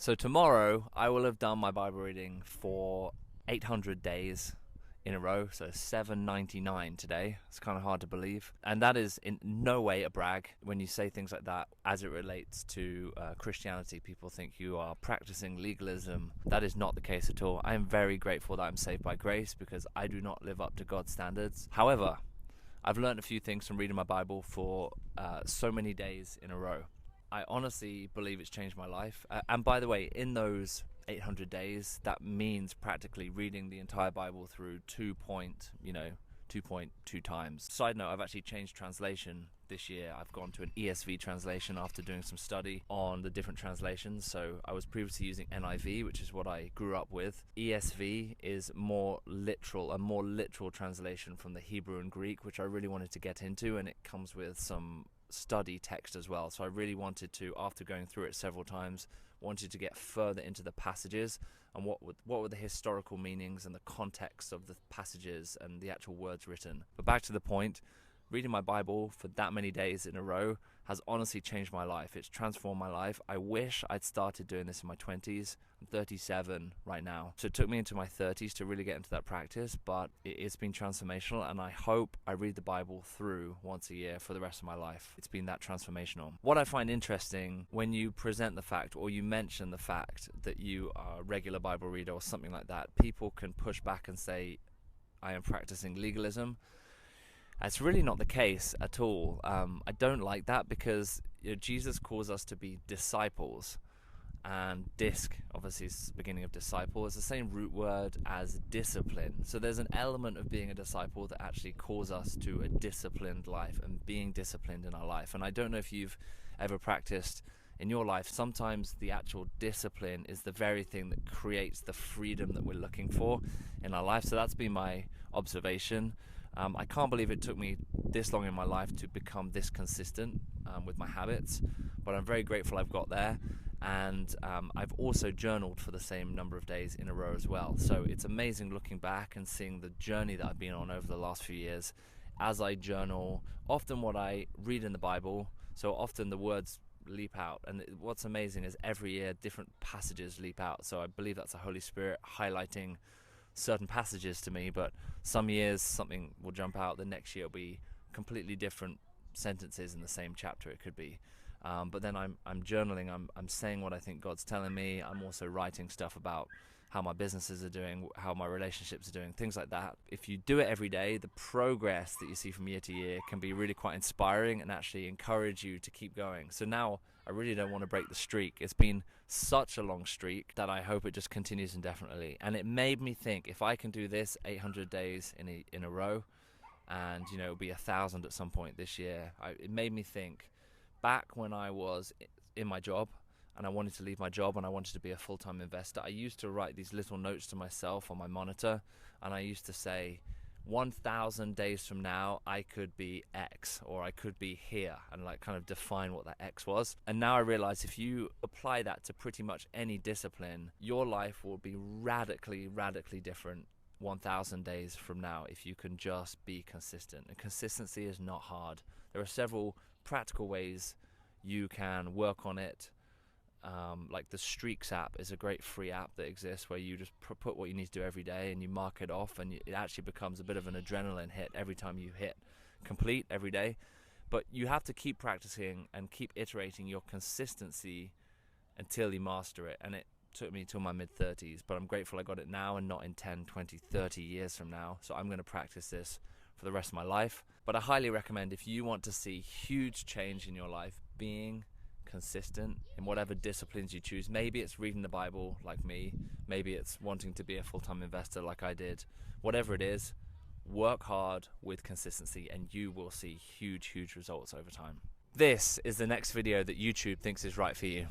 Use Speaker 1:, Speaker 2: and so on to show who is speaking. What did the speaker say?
Speaker 1: So tomorrow I will have done my Bible reading for 800 days in a row, so 799 today. It's kind of hard to believe, and that is in no way a brag. When you say things like that as it relates to Christianity, people think you are practicing legalism. That is not the case at all. I am very grateful that I'm saved by grace because I do not live up to God's standards. However, I've learned a few things from reading my Bible for so many days in a row. I honestly believe it's changed my life. And by the way, in those 800 days, that means practically reading the entire Bible through 2.2 times. Side note, I've actually changed translation this year. I've gone to an ESV translation after doing some study on the different translations. So I was previously using NIV, which is what I grew up with. ESV is a more literal translation from the Hebrew and Greek, which I really wanted to get into, and it comes with some study text as well. So I really wanted to, after going through it several times, wanted to get further into the passages and what were the historical meanings and the context of the passages and the actual words written. But back to the point, reading my Bible for that many days in a row has honestly changed my life. It's transformed my life. I wish I'd started doing this in my 20s. I'm 37 right now. So it took me into my 30s to really get into that practice, but it's been transformational, and I hope I read the Bible through once a year for the rest of my life. It's been that transformational. What I find interesting when you present the fact or you mention the fact that you are a regular Bible reader or something like that, people can push back and say, I am practicing legalism. That's really not the case at all. I don't like that because Jesus calls us to be disciples, and disc obviously is the beginning of disciple. It's the same root word as discipline. So there's an element of being a disciple that actually calls us to a disciplined life and being disciplined in our life. And I don't know if you've ever practiced in your life, sometimes the actual discipline is the very thing that creates the freedom that we're looking for in our life. So that's been my observation. I can't believe it took me this long in my life to become this consistent with my habits, but I'm very grateful I've got there. And I've also journaled for the same number of days in a row as well. So it's amazing looking back and seeing the journey that I've been on over the last few years as I journal. Often what I read in the Bible, so often the words leap out, and what's amazing is every year different passages leap out. So I believe that's the Holy Spirit highlighting certain passages to me, but some years something will jump out, the next year will be completely different sentences in the same chapter. It could be but then I'm journaling, I'm saying what I think God's telling me. I'm also writing stuff about how my businesses are doing, how my relationships are doing, things like that. If you do it every day, the progress that you see from year to year can be really quite inspiring and actually encourage you to keep going. So now I really don't want to break the streak. It's been such a long streak that I hope it just continues indefinitely. And it made me think, if I can do this 800 days in a row, and it'll be 1,000 at some point this year, it made me think back when I was in my job and I wanted to leave my job and I wanted to be a full-time investor. I used to write these little notes to myself on my monitor, and I used to say, 1,000 days from now I could be X, or I could be here, and like kind of define what that X was. And now I realize if you apply that to pretty much any discipline, your life will be radically different 1,000 days from now if you can just be consistent. And consistency is not hard. There are several practical ways you can work on it. Like the Streaks app is a great free app that exists where you just put what you need to do every day and you mark it off, and it actually becomes a bit of an adrenaline hit every time you hit complete every day. But you have to keep practicing and keep iterating your consistency until you master it. And it took me till my mid-30s, but I'm grateful I got it now and not in 10, 20, 30 years from now. So I'm going to practice this for the rest of my life. But I highly recommend, if you want to see huge change in your life, being consistent in whatever disciplines you choose. Maybe it's reading the Bible like me, maybe it's wanting to be a full-time investor like I did. Whatever it is, work hard with consistency and you will see huge results over time. This is the next video that YouTube thinks is right for you.